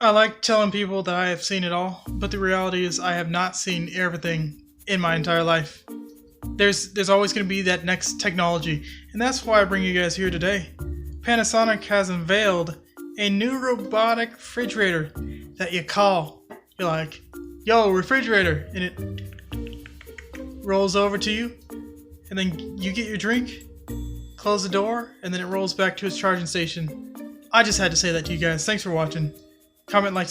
I like telling people that I have seen it all, but the reality is I have not seen everything in my entire life. There's always going to be that next technology, and that's why I bring you guys here today. Panasonic has unveiled a new robotic refrigerator that you call. You're like, yo, refrigerator, and it rolls over to you, and then you get your drink, close the door, and then it rolls back to its charging station. I just had to say that to you guys. Thanks for watching. Comment, like,